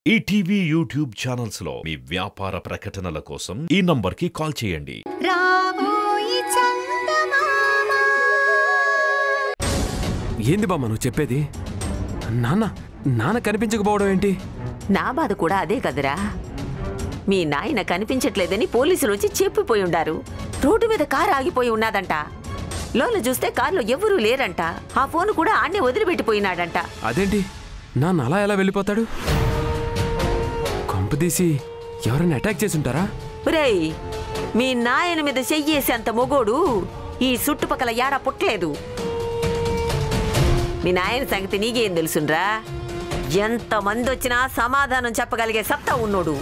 ETV YouTube channels లో మీ వ్యాపార ప్రకటనల కోసం ఈ నంబర్కి కాల్ చేయండి. ఏంది బామ్మ నువ్వు చెప్పేది? నాన్న కనిపించకపోవడం ఏంటి? నా బాధ కూడా అదే కదరా. మీ నాయన కనిపించట్లేదని పోలీసులు వచ్చి చెప్పిపోయి ఉండారు. రోడ్డు మీద కారు ఆగిపోయి ఉన్నదంట. లోన చూస్తే కారులో ఎవరూ లేరంట. ఆ ఫోన్ కూడా ఆన్నే వదిలిపెట్టిపోయినాడంట. అదేంటి నాన్న అలా ఎలా వెళ్ళిపోతాడు? కొంపదీసి ఎవరైనా అటాక్ చేసి ఉంటారా? రేయ్, మీ నాయన మీద చెయ్యేసేంత మొగోడు ఈ చుట్టుపక్కల ఏడా పుట్టలేదు. మీ నాయన సంగతి నీకేం తెలుసుండ్రా? ఎంతమంది వచ్చినా సమాధానం చెప్పగలిగే సత్తా ఉన్నోడు.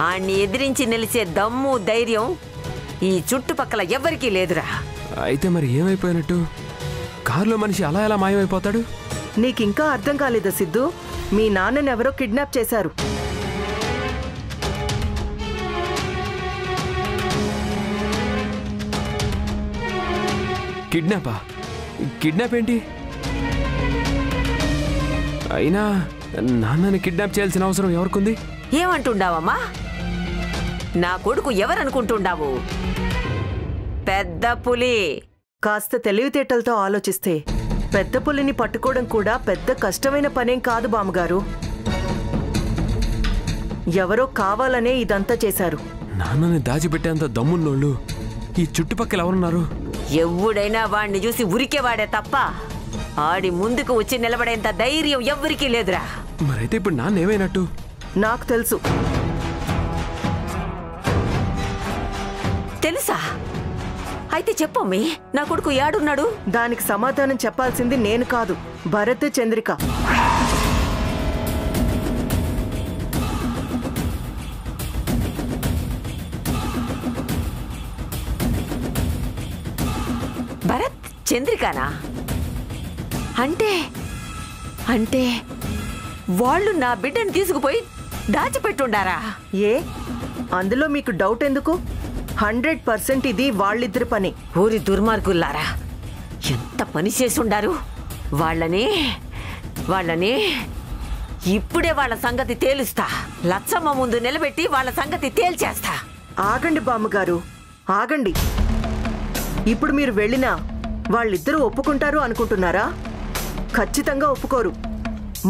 ఆణ్ణి ఎదిరించి నిలిచే దమ్ము ధైర్యం ఈ చుట్టుపక్కల ఎవరికీ లేదురా. అయితే మరి ఏమైపోయినట్టు? కారులో మనిషి అలా ఎలా మాయమైపోతాడు? నీకింకా అర్థం కాలేదా సిద్ధు? మీ నాన్నని ఎవరో కిడ్నాప్ చేశారు. కిడ్నాప్ ఏంటి? అయినా నాన్నని కిడ్నాప్ చేయాల్సిన అవసరం ఎవరికుంది? ఏమంటుండావమ్మా? నా కొడుకు ఎవరనుకుంటుండావు? పెద్ద పులి. కాస్త తెలివితేటలతో ఆలోచిస్తే పెద్ద పులిని పట్టుకోవడం కూడా పెద్ద కష్టమైన పనేం కాదు బామ్మగారు. ఎవరో కావాలనే ఇదంతా చేశారు. నాన్నని దాచిపెట్టేంత దమ్మున్నోళ్ళు ఈ చుట్టుపక్కల ఎవరున్నారు? ఎవడైనా వాణ్ణి చూసి ఉరికేవాడే తప్ప ఆడి ముందుకు వచ్చి నిలబడేంత ధైర్యం ఎవ్వరికీ లేదురా. మరైతే ఇప్పుడు నాన్న ఏమైనట్టు? నాకు తెలుసు. తెలుసా? అయితే చెప్పమ్మీ, నా కొడుకు ఏడున్నాడు? దానికి సమాధానం చెప్పాల్సింది నేను కాదు, భరత్, చంద్రిక. భరత్, చంద్రికానా? అంటే వాళ్ళు నా బిడ్డను తీసుకుపోయి దాచిపెట్టుండారా? ఏ అందులో మీకు డౌట్ ఎందుకు? 100% ఇది వాళ్ళిద్దరి పని. ఊరి దుర్మార్గుల్లారా, ఎంత పని చేసుండారు. వాళ్ళని ఇప్పుడే వాళ్ళ సంగతి తేలుస్తా. లచ్చమ్మ ముందు నిలబెట్టి వాళ్ళ సంగతి తేల్చేస్తా. ఆగండి బామ్మగారు, ఆగండి. ఇప్పుడు మీరు వెళ్ళినా వాళ్ళిద్దరూ ఒప్పుకుంటారు అనుకుంటున్నారా? ఖచ్చితంగా ఒప్పుకోరు.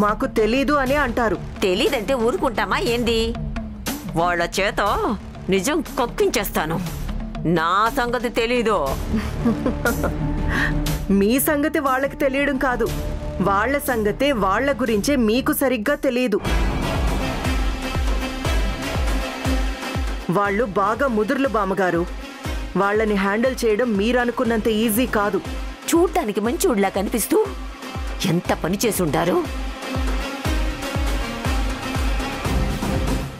మాకు తెలీదు అనే అంటారు. తెలీదంటే ఊరుకుంటామా ఏంది? వాళ్ళ చేత నిజం కొక్కించేస్తాను. నా సంగతి తెలీదు. మీ సంగతి వాళ్ళకి తెలియడం కాదు, వాళ్ళ సంగతే వాళ్ళ గురించే మీకు సరిగ్గా తెలియదు. వాళ్ళు బాగా ముదుర్లు బామ్మగారు. వాళ్ళని హ్యాండిల్ చేయడం మీరు అనుకున్నంత ఈజీ కాదు. చూడ్డానికి మంచోడ్లా కనిపిస్తూ ఎంత పని చేసుంటారు.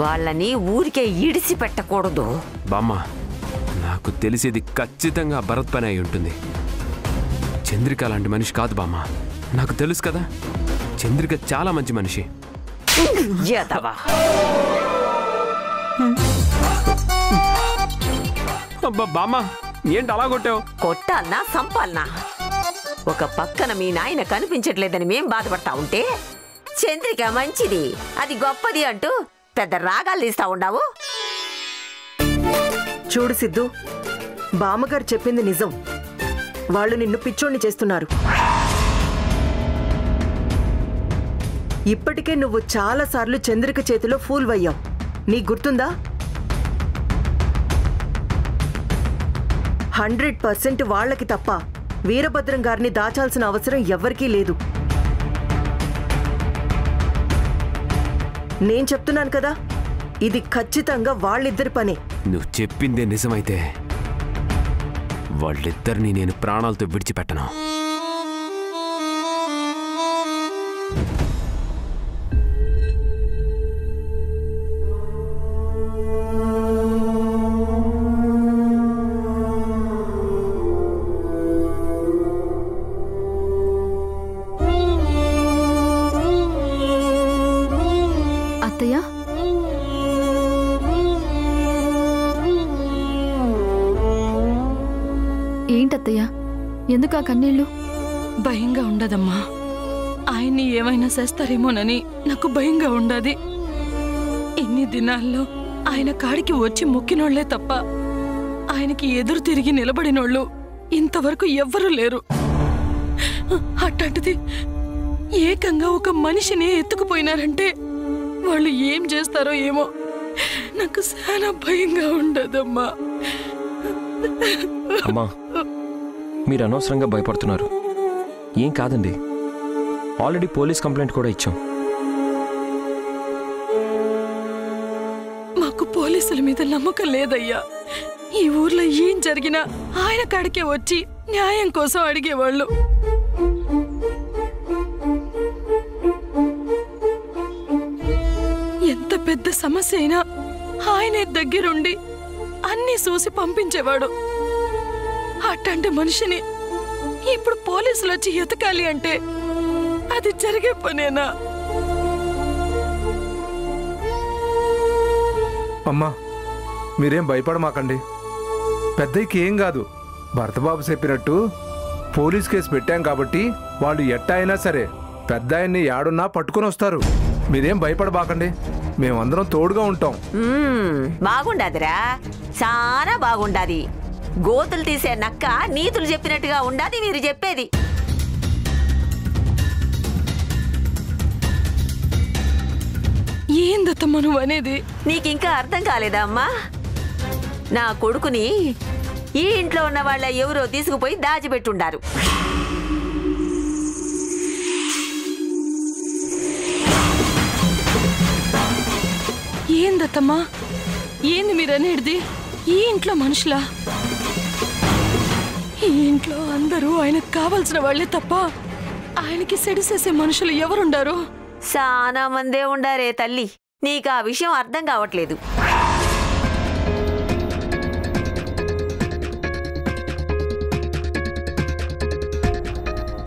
వాళ్ళని ఊరికే ఇడిసి పెట్టకూడదు. బామ్మ, నాకు తెలిసేది ఖచ్చితంగా భరత్ పని అయి ఉంటుంది. చంద్రిక లాంటి మనిషి కాదు బామ్మ, నాకు తెలుసు కదా. చంద్రిక చాలా మంచి మనిషి. బామ్మ, ఏంటి అలా కొట్టావు? కొట్టాలనా సంపాలనా? ఒక పక్కన మీ నాయన కనిపించట్లేదని మేం బాధపడతా ఉంటే, చంద్రిక మంచిది, అది గొప్పది అంటూ పెద్ద రాగాలు తీస్తా ఉండావు. చూడు సిద్ధు, బామ్మగారు చెప్పింది నిజం. వాళ్ళు నిన్ను పిచ్చోణ్ణి చేస్తున్నారు. ఇప్పటికే నువ్వు చాలాసార్లు చంద్రిక చేతిలో ఫూల్ అయ్యావు. నీకు గుర్తుందా? 100% వాళ్ళకి తప్ప వీరభద్రం గారిని దాచాల్సిన అవసరం ఎవ్వరికీ లేదు. నేను చెప్తున్నాను కదా, ఇది ఖచ్చితంగా వాళ్ళిద్దరి పని. నువ్వు చెప్పిందే నిజమైతే వాళ్ళిద్దరిని నేను ప్రాణాలతో విడిచిపెట్టను. అత్తయ్య, ఏంటత్తయ్య, ఎందుకు ఆ కన్నీళ్ళు? భయంగా ఉండదమ్మా. ఆయన్ని ఏమైనా చేస్తారేమోనని నాకు భయంగా ఉండదు. ఇన్ని దినాల్లో ఆయన కాడికి వచ్చి మొక్కినోళ్లే తప్ప ఆయనకి ఎదురు తిరిగి నిలబడినోళ్ళు ఇంతవరకు ఎవ్వరూ లేరు. అట్లాంటిది ఏకంగా ఒక మనిషిని ఎత్తుకుపోయినారంటే వాళ్ళు ఏం చేస్తారో ఏమో నాకు చాలా భయంగా ఉండదమ్మా. అమ్మా, మీరు అనవసరంగా భయపడుతున్నారు. ఏం కాదండి, ఆల్రెడీ పోలీస్ కంప్లైంట్ కూడా ఇచ్చాం. మాకు పోలీసుల మీద నమ్మకం లేదయ్యా. ఈ ఊర్లో ఏం జరిగినా ఆయన కాడికే వచ్చి న్యాయం కోసం అడిగేవాళ్ళు. ఎంత పెద్ద సమస్య అయినా ఆయనే దగ్గరుండి అన్నీ చూసి పంపించేవాడు. అట్లాంటి మనిషిని ఇప్పుడు పోలీసులు వచ్చి ఎతకాలి అంటే అది జరిగే పనేనా? అమ్మా, మీరేం భయపడమాకండి. పెద్దయ్యకి ఏం కాదు. భరతబాబు చెప్పినట్టు పోలీస్ కేసు పెట్టాం కాబట్టి వాళ్ళు ఎట్టా అయినా సరే పెద్ద ఆయన్ని యాడున్నా పట్టుకొని వస్తారు. మీరేం భయపడబాకండి, మేమందరం తోడుగా ఉంటాం. బాగుండాదిరా, చాలా బాగుండాది. గోతులు తీసే నక్క నీతులు చెప్పినట్టుగా ఉండాది మీరు చెప్పేది. ఏందత్తమ్మా నువ్వు అనేది? నీకింకా అర్థం కాలేదా అమ్మా? నా కొడుకుని ఈ ఇంట్లో ఉన్న వాళ్ళ ఎవరో తీసుకుపోయి దాచిపెట్టుండారు. ఏందత్తమ్మా, ఏంది మీరనేది? ఈ ఇంట్లో మనుషులా? ఈ ఇంట్లో అందరూ ఆయనకు కావాల్సిన వాళ్లే తప్ప ఆయనకి సెడిసేసే మనుషులు ఎవరుండారు? చాలా మందే ఉండారే తల్లి. నీకు ఆ విషయం అర్థం కావట్లేదు.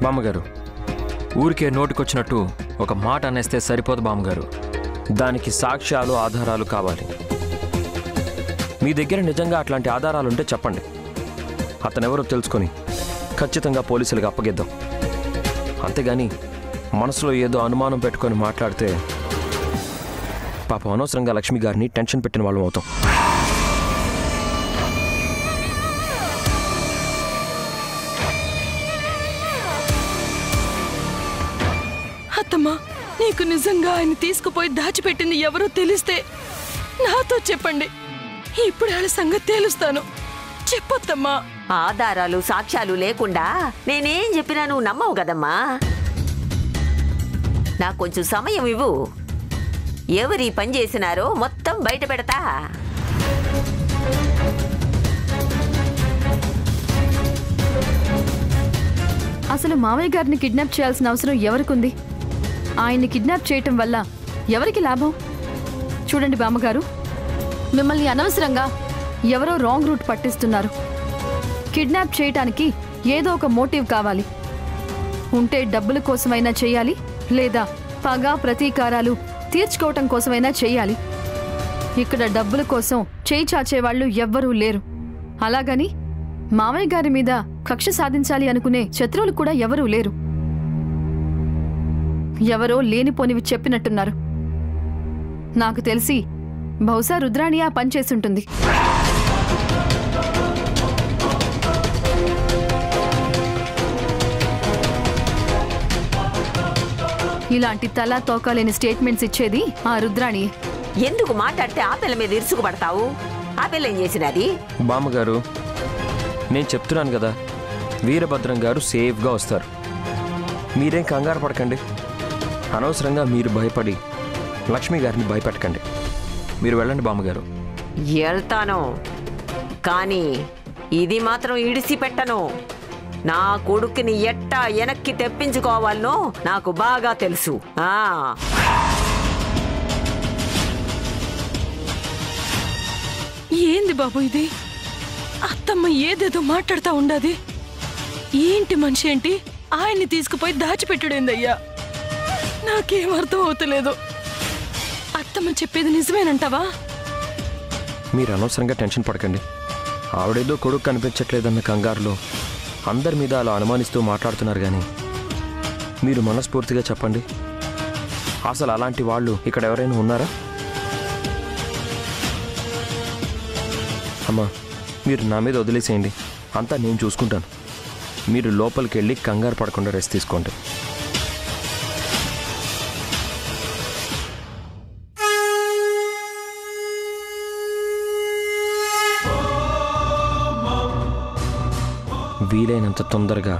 బామ్మగారు, ఊరికే నోటికొచ్చినట్టు ఒక మాట అనేస్తే సరిపోదు బామ్మగారు. దానికి సాక్ష్యాలు, ఆధారాలు కావాలి. మీ దగ్గర నిజంగా అట్లాంటి ఆధారాలుంటే చెప్పండి. అతనెవరో తెలుసుకొని ఖచ్చితంగా పోలీసులకు అప్పగిద్దాం. అంతేగాని మనసులో ఏదో అనుమానం పెట్టుకొని మాట్లాడితే పాపం అనవసరంగా లక్ష్మి గారిని టెన్షన్ పెట్టిన వాళ్ళం అవుతాం. అత్తమ్మా, నీకు నిజంగా ఆయన తీసుకుపోయి దాచిపెట్టింది ఎవరో తెలిస్తే నాతో చెప్పండి. ఇప్పుడు వాళ్ళ సంగతి తేలుస్తాను. చెప్పొద్దమ్మా. ఆధారాలు, సాక్ష్యాలు లేకుండా నేనేం చెప్పినా నువ్వు నమ్మవు కదమ్మా. నాకు కొంచెం సమయం ఇవ్వు. ఎవరి పని చేసినారో మొత్తం బయట పెడతా. అసలు మావయ్య గారిని కిడ్నాప్ చేయాల్సిన అవసరం ఎవరికుంది? ఆయన్ని కిడ్నాప్ చేయటం వల్ల ఎవరికి లాభం? చూడండి బామ్మగారు, మిమ్మల్ని అనవసరంగా ఎవరో రాంగ్ రూట్ పట్టిస్తున్నారు. కిడ్నాప్ చేయటానికి ఏదో ఒక మోటివ్ కావాలి. ఉంటే డబ్బుల కోసమైనా చేయాలి, లేదా పగ ప్రతీకారాలు తీర్చుకోవటం కోసమైనా చేయాలి. ఇక్కడ డబ్బుల కోసం చేయి చాచేవాళ్లు ఎవ్వరూ లేరు. అలాగని మావయ్య గారి మీద కక్ష సాధించాలి అనుకునే శత్రువులు కూడా ఎవరూ లేరు. ఎవరో లేనిపోనివి చెప్పినట్టున్నారు. నాకు తెలిసి బహుశా రుద్రాణి ఆ పనిచేసుంటుంది. ఇలాంటి తలా తోకాలేని స్టేట్మెంట్స్ ఇచ్చేది ఆ రుద్రాణి. ఎందుకు మాట్లాడితే ఆ పిల్ల మీద ఇరుసుకుపడతావు? ఆ పిల్ల ఏం చేసినది? బామ్మగారు, నేను చెప్తున్నాను కదా, వీరభద్రం గారు సేఫ్గా వస్తారు. మీరేం కంగారు పడకండి. అనవసరంగా మీరు భయపడి లక్ష్మి గారిని భయపెట్టకండి. మీరు వెళ్ళండి బామ్మగారు. వెళ్తాను, కానీ ఇది మాత్రం ఇడిసి పెట్టను. నా కొడుకుని ఎట్టా వెనక్కి తెప్పించుకోవాలనో నాకు బాగా తెలుసు. ఏంది బాబు ఇది? అత్తమ్మ ఏదేదో మాట్లాడుతూ ఉండది. ఏంటి మనిషి ఏంటి ఆయన్ని తీసుకుపోయి దాచిపెట్టుడేందయ్యా? నాకేం అర్థం అవుతలేదు. అత్తమ్మ చెప్పేది నిజమేనంటావా? మీరు అనవసరంగా టెన్షన్ పడకండి. ఆవిడేదో కొడుకు కనిపించట్లేదన్న కంగారులో అందరి మీద అలా అనుమానిస్తూ మాట్లాడుతున్నారు. కానీ మీరు మనస్ఫూర్తిగా చెప్పండి, అసలు అలాంటి వాళ్ళు ఇక్కడ ఎవరైనా ఉన్నారా? అమ్మా, మీరు నా మీద వదిలేసేయండి, అంతా నేను చూసుకుంటాను. మీరు లోపలికి వెళ్ళి కంగారు పడకుండా రెస్ట్ తీసుకోండి. వీలైనంత తొందరగా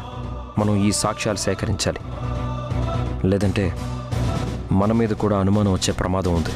మనం ఈ సాక్ష్యాలు సేకరించాలి, లేదంటే మన మీద కూడా అనుమానం వచ్చే ప్రమాదం ఉంది.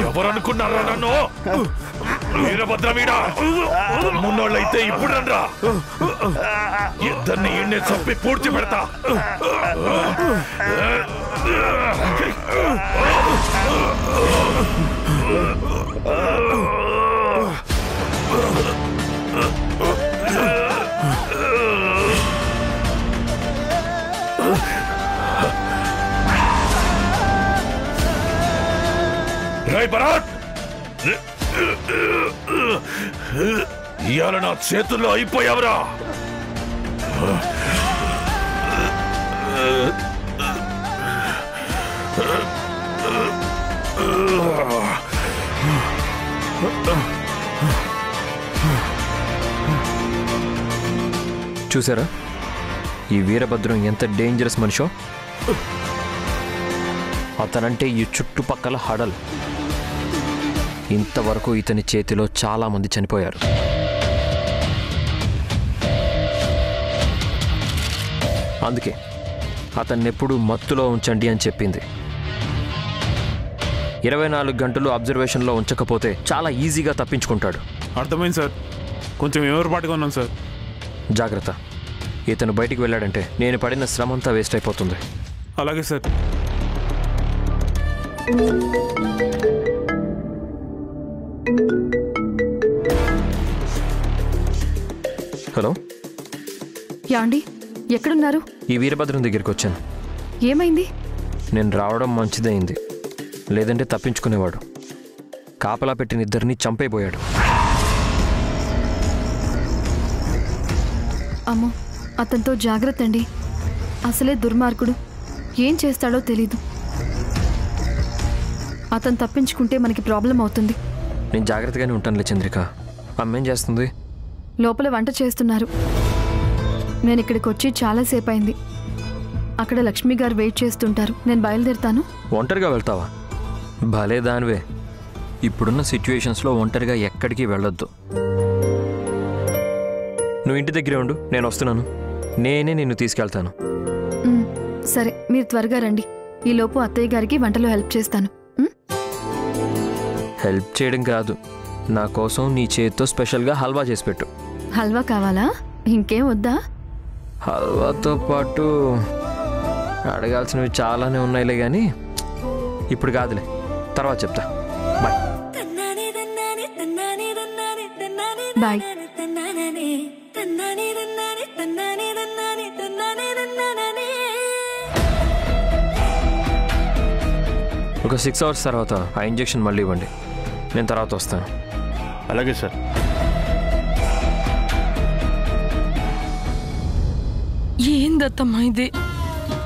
ఎవరనుకున్నారా నన్ను? వీరభద్రవీడా, మున్నోళ్ళైతే ఇప్పుడు రండ్రా, ఇద్దరిని ఈయన్ని చంపి పూడ్చి పెడతా. రేయ్ భరత్, ఇవాళ నా చేతుల్లో అయిపోయావురా. చూసారా ఈ వీరభద్రం ఎంత డేంజరస్ మనిషో? అతనంటే ఈ చుట్టుపక్కల హడల్. ఇంతవరకు ఇతని చేతిలో చాలా మంది చనిపోయారు. అందుకే అతన్నెప్పుడు మత్తులో ఉంచండి అని చెప్పింది. 24 గంటలు అబ్జర్వేషన్లో ఉంచకపోతే చాలా ఈజీగా తప్పించుకుంటాడు. అర్థమైంది సార్, కొంచెం ఎవరిపాటుగా ఉన్నాం సార్. జాగ్రత్త, ఇతను బయటికి వెళ్ళాడంటే నేను పడిన శ్రమ అంతా వేస్ట్ అయిపోతుంది. అలాగే సార్. హలో, యాండి, ఎక్కడున్నారు? ఈ వీరభద్రం దగ్గరికి వచ్చాను. ఏమైంది? నేను రావడం మంచిదైంది, లేదంటే తప్పించుకునేవాడు. కాపలా పెట్టిన ఇద్దరిని చంపైపోయాడు. అమ్మో, అతనితో జాగ్రత్త అండి. అసలే దుర్మార్గుడు, ఏం చేస్తాడో తెలీదు. అతను తప్పించుకుంటే మనకి ప్రాబ్లం అవుతుంది. నేను జాగ్రత్తగానే ఉంటానులే చంద్రిక. అమ్మేం చేస్తుంది? లోపల వంట చేస్తున్నారు. నేను ఇక్కడికి వచ్చి చాలాసేపు అయింది. అక్కడ లక్ష్మి గారు వెయిట్ చేస్తుంటారు. నేను బయలుదేరుతాను. ఒంటరిగా వెళ్తావా? భలే దానివే. ఇప్పుడున్న సిచ్యువేషన్స్లో ఒంటరిగా ఎక్కడికి వెళ్ళొద్దు. నువ్వు ఇంటి దగ్గరే ఉండు, నేను వస్తున్నాను. నేనే నిన్ను తీసుకెళ్తాను. సరే, మీరు త్వరగా రండి. ఈలోపు అత్తయ్య గారికి వంటలో హెల్ప్ చేస్తాను. హెల్ప్ చేయడం కాదు, నా కోసం నీ చేతితో స్పెషల్గా హల్వా చేసి పెట్టు. హల్వా కావాలా? ఇంకేం వద్దా? హల్వాతో పాటు అడగాల్సినవి చాలానే ఉన్నాయిలే, కానీ ఇప్పుడు కాదులే, తర్వాత చెప్తా. బాయ్. బాయ్. ఒక 6 hours తర్వాత ఆ ఇంజెక్షన్ మళ్ళీ ఇవ్వండి, నేను తర్వాత వస్తాను. అలాగే సార్. ఏందత్తమ్మా ఇది?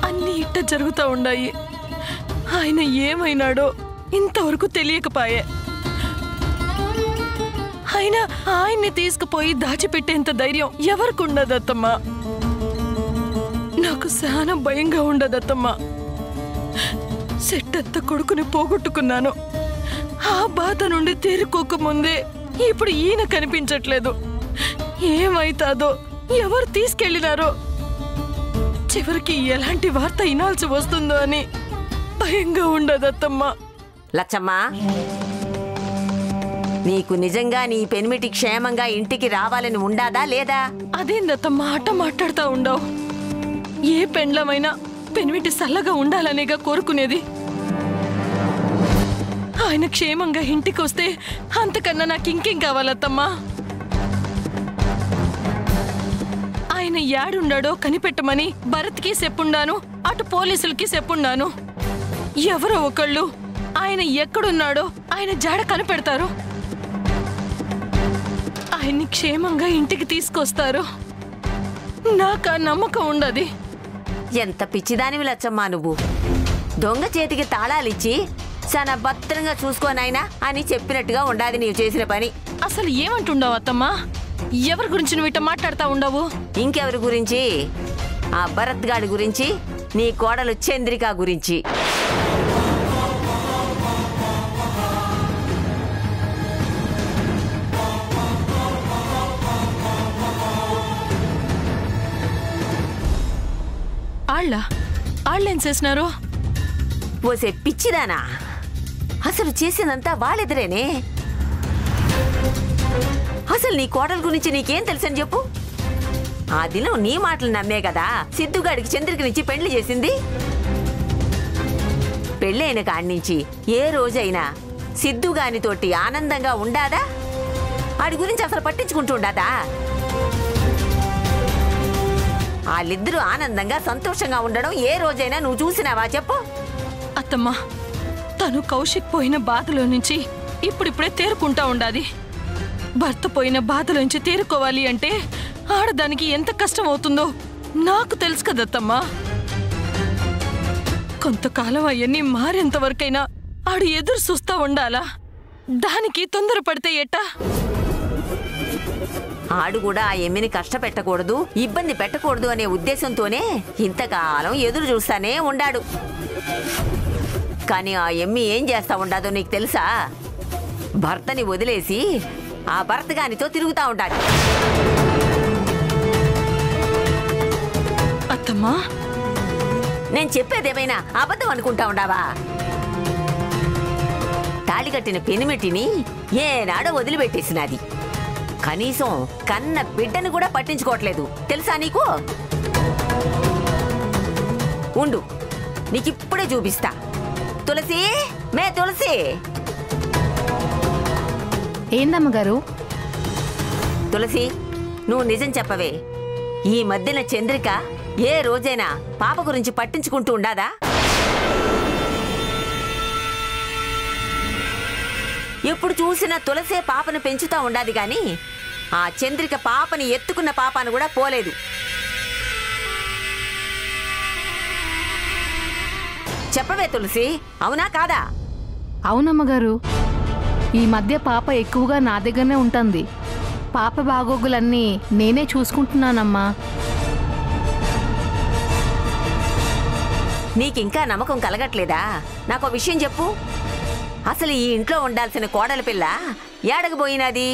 అన్నీ ఇట్ట జరుగుతూ ఉన్నాయి. ఆయన ఏమైనాడో ఇంతవరకు తెలియకపాయే. అయినా ఆయన్ని తీసుకుపోయి దాచిపెట్టేంత ధైర్యం ఎవరికి ఉండదత్తమ్మా. నాకు చాలా భయంగా ఉండదత్తమ్మా. సెట్టంత కొడుకుని పోగొట్టుకున్నాను. ఆ బాధ నుండి తేరుకోకముందే ఇప్పుడు ఈయన కనిపించట్లేదు. ఏమైతాదో, ఎవరు తీసుకెళ్లినారో, చివరికి ఎలాంటి వార్త వినాల్సి వస్తుందో అని భయంగా ఉండదత్తమ్మా. లచ్చమ్మా, నీకు నిజంగా నీ పెనిమిటి క్షేమంగా ఇంటికి రావాలని ఉండాదా లేదా? అదేందత్తమ్మా అట్ట మాట్లాడుతూ ఉండవు? ఏ పెండ్లమైనా పెనిమిటి సల్లగా ఉండాలనేగా కోరుకునేది. ఆయన క్షేమంగా ఇంటికి వస్తే అంతకన్నా నాకు ఇంకేం కావాలత్తమ్మా? ఆయన యాడుండాడో కనిపెట్టమని భరత్కి చెప్పుండాను, అటు పోలీసులకి చెప్పుండాను. ఎవరో ఒకళ్ళు ఆయన ఎక్కడున్నాడో ఆయన జాడ కనిపెడతారు, ఆయన్ని క్షేమంగా ఇంటికి తీసుకొస్తారు. నాకు ఆ నమ్మకం ఉండదు. ఎంత పిచ్చిదానివి లచ్చమ్మా నువ్వు. దొంగ చేతికి తాళాలిచ్చి చాలా భద్రంగా చూసుకోనైనా అని చెప్పినట్టుగా ఉండాది నీవు చేసిన పని. అసలు ఏమంటుండవు అత్తమ్మా? ఎవరి గురించి నువ్వు ఇట్ట మాట్లాడుతూ ఉండవు? ఇంకెవరి గురించి? ఆ భరత్ గాడి గురించి, నీ కోడలు చంద్రిక గురించి. వాళ్ళేం చేసినారు? ఓసే పిచ్చిదానా, అసలు చేసిందంతా వాళ్ళెదురేనే. అసలు నీ కోడల గురించి నీకేం తెలుసని చెప్పు. ఆ దినం నీ మాటలు నమ్మే కదా సిద్ధుగాడికి చంద్రికనిచ్చి పెళ్లి చేసింది. పెళ్ళైన కాడి నుంచి ఏ రోజైనా సిద్ధుగానితోటి ఆనందంగా ఉండాదా? ఆడి గురించి అసలు పట్టించుకుంటూ ఉండాదా? వాళ్ళిద్దరూ ఆనందంగా సంతోషంగా ఉండడం ఏ రోజైనా నువ్వు చూసినావా చెప్పు? అత్తమ్మా, తను కౌశిక్ పోయిన బాధలో నుంచి ఇప్పుడిప్పుడే తేరుకుంటా ఉండాది. భర్త పోయిన బాధలో నుంచి తేరుకోవాలి అంటే ఆడదానికి ఎంత కష్టం అవుతుందో నాకు తెలుసు కదత్తమ్మా. కొంతకాలం అవన్నీ మారేంతవరకైనా ఆడు ఎదురు చూస్తా ఉండాలా? దానికి తొందరపడితే ఎట్టా? ఆడు కూడా ఆ ఎమ్మిని కష్టపెట్టకూడదు, ఇబ్బంది పెట్టకూడదు అనే ఉద్దేశంతోనే ఇంతకాలం ఎదురు చూస్తానే ఉండాడు. కానీ ఆ ఎమ్మి ఏం చేస్తా ఉండాదో నీకు తెలుసా? భర్తని వదిలేసి ఆ భర్త గానితో తిరుగుతా ఉండాలి. అత్తమ్మా, నేను చెప్పేదేమైనా అబద్ధం అనుకుంటా ఉండావా? తాళి కట్టిన పెనిమిటిని ఏనాడో వదిలిపెట్టేసినది. కనీసం కన్న బిడ్డను కూడా పట్టించుకోవట్లేదు తెలుసా నీకు? ఉండు, నీకిప్పుడే చూపిస్తా. తులసి, మే తులసి. ఏందమ్మగారు? తులసి, నువ్వు నిజం చెప్పవే. ఈ మధ్యన చంద్రిక ఏ రోజైనా పాప గురించి పట్టించుకుంటూ ఉండాదా? ఎప్పుడు చూసినా తులసే పాపను పెంచుతా ఉండాది గాని ఆ చంద్రిక పాపని ఎత్తుకున్న పాపాను కూడా పోలేదు. చెప్పవే తులసి, అవునా కాదా? అవునమ్మగారు, ఈ మధ్య పాప ఎక్కువగా నా దగ్గరనే ఉంటుంది. పాప బాగోగులన్నీ నేనే చూసుకుంటున్నానమ్మా. నీకింకా నమ్మకం కలగట్లేదా? నాకో విషయం చెప్పు. అసలు ఈ ఇంట్లో ఉండాల్సిన కోడల పిల్ల ఏడగబోయినది?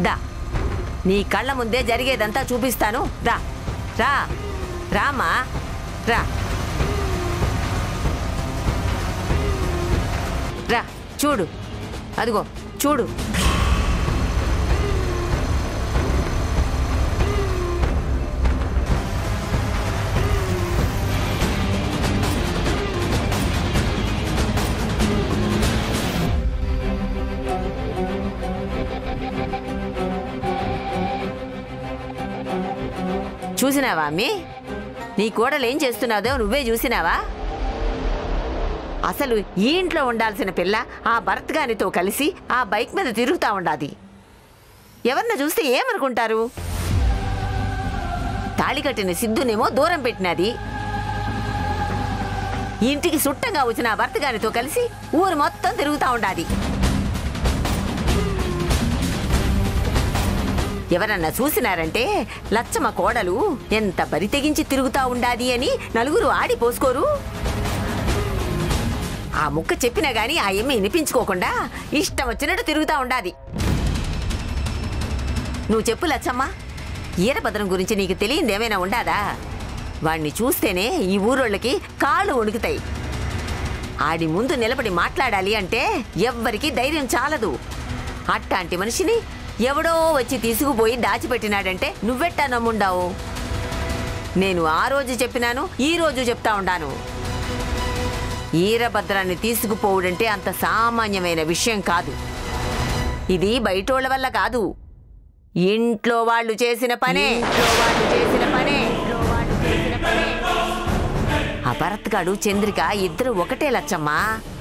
దా, నీ కళ్ళ ముందే జరిగేదంతా చూపిస్తాను. రా రా రామా, రా రా. చూడు, అదిగో చూడు. చూసినావా అమ్మి? నీ కోడలు ఏం చేస్తున్నాదో నువ్వే చూసినావా? అసలు ఈ ఇంట్లో ఉండాల్సిన పిల్ల ఆ భరత్ గానితో కలిసి ఆ బైక్ మీద తిరుగుతా ఉండాది. ఎవరిని చూస్తే ఏమనుకుంటారు? తాళి కట్టిన సిద్ధునేమో దూరం పెట్టినది. ఇంటికి సుట్టంగా వచ్చిన ఆ భర్త గానితో కలిసి ఊరు మొత్తం తిరుగుతా ఉండాది. ఎవరన్నా చూసినారంటే లచ్చమ్మ కోడలు ఎంత బరి తెగించి తిరుగుతా ఉండాది అని నలుగురు ఆడిపోసుకోరు. ఆ ముక్క చెప్పినా గాని ఆ ఎమ్మె వినిపించుకోకుండా ఇష్టం వచ్చినట్టు తిరుగుతా ఉండాది. నువ్వు చెప్పు లచ్చమ్మ, ఈరభద్రం గురించి నీకు తెలియందేమైనా ఉండాదా? వాణ్ణి చూస్తేనే ఈ ఊరోళ్ళకి కాళ్ళు వణుకుతాయి. ఆడి ముందు నిలబడి మాట్లాడాలి అంటే ఎవ్వరికీ ధైర్యం చాలదు. అట్టాంటి మనిషిని ఎవడో వచ్చి తీసుకుపోయి దాచిపెట్టినాడంటే నువ్వెట్టా నమ్ముండావు? నేను ఆ రోజు చెప్పినాను, ఈ రోజు చెప్తా ఉండాను. ఈరభద్రాన్ని తీసుకుపోవుడంటే అంత సామాన్యమైన విషయం కాదు. ఇది బయటోళ్ల వల్ల కాదు, ఇంట్లో వాళ్ళు చేసిన పనే. ఆ భరత్ గాడు చంద్రిక ఇద్దరు ఒకటే లచ్చమ్మ.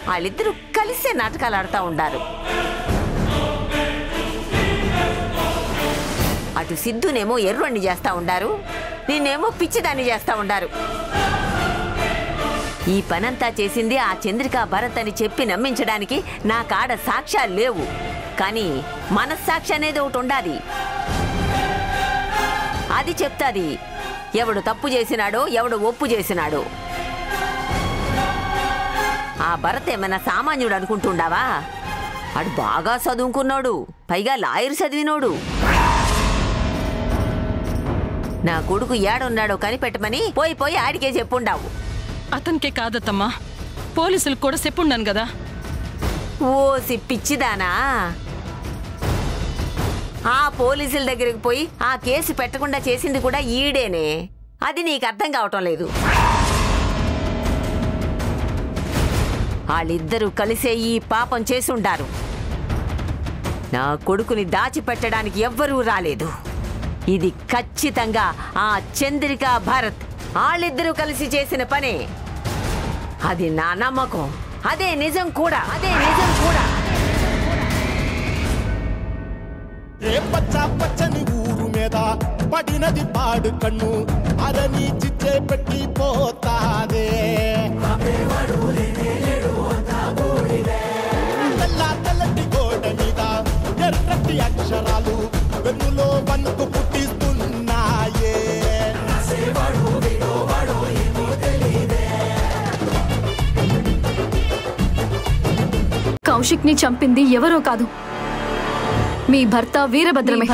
వాళ్ళిద్దరూ కలిసే నాటకాలు ఆడుతూ ఉండారు. అటు సిద్ధునేమో ఎర్రొండి చేస్తా ఉండారు, నిన్నేమో పిచ్చిదాన్ని చేస్తా ఉండారు. ఈ పనంతా చేసింది ఆ చంద్రిక భరత్ అని చెప్పి నమ్మించడానికి నా కాడ సాక్ష్యాలు లేవు. కానీ మనస్సాక్షి అనేది ఒకటి ఉండాది. అది చెప్తాది ఎవడు తప్పు చేసినాడో ఎవడు ఒప్పు చేసినాడో. ఆ భరత్ ఏమైనా సామాన్యుడు అనుకుంటుండావా? అడు బాగా చదువుకున్నాడు, పైగా లాయర్ చదివినోడు. నా కొడుకు ఏడున్నాడో కనిపెట్టమని పోయి ఆడికే చెప్పుండావు. అతనికే కాదత్తమ్మా, పోలీసులకు కూడా చెప్పుండాను కదా. ఓసి పిచ్చిదానా, ఆ పోలీసుల దగ్గరికి పోయి ఆ కేసు పెట్టకుండా చేసింది కూడా ఈడేనే. అది నీకు అర్థం కావటం లేదు. వాళ్ళిద్దరూ కలిసే ఈ పాపం చేసుండారు. నా కొడుకుని దాచిపెట్టడానికి ఎవ్వరూ రాలేదు. ఇది ఖచ్చితంగా ఆ చంద్రిక భరత్ వాళ్ళిద్దరూ కలిసి చేసిన పనే. అది నా నమ్మకం, అదే నిజం కూడా. పచ్చని ఊరు మీద పడినది పాడు కన్ను అదని చిచ్చే పెట్టి పోతాదే. తెల్లటి గోడ మీద ఎర్రటి అక్షరాలు వెన్నులో వణుకు పుట్టిస్తున్నాయే. కౌశిక్ ని చంపింది ఎవరో కాదు, మీ భర్త వీరభద్రమే.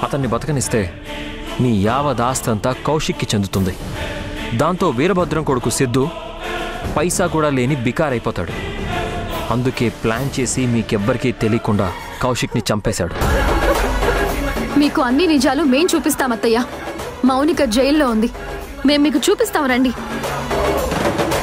అతన్ని బతకనిస్తే నీ యావదాస్తంతా కౌశిక్కి చెందుతుంది. దాంతో వీరభద్రం కొడుకు సిద్ధు పైసా కూడా లేని బికారైపోతాడు. అందుకే ప్లాన్ చేసి మీకెవ్వరికీ తెలియకుండా కౌశిక్ని చంపేశాడు. మీకు అన్ని నిజాలు మేం చూపిస్తాం అత్తయ్య. మౌనిక జైల్లో ఉంది, మేం మీకు చూపిస్తాం రండి.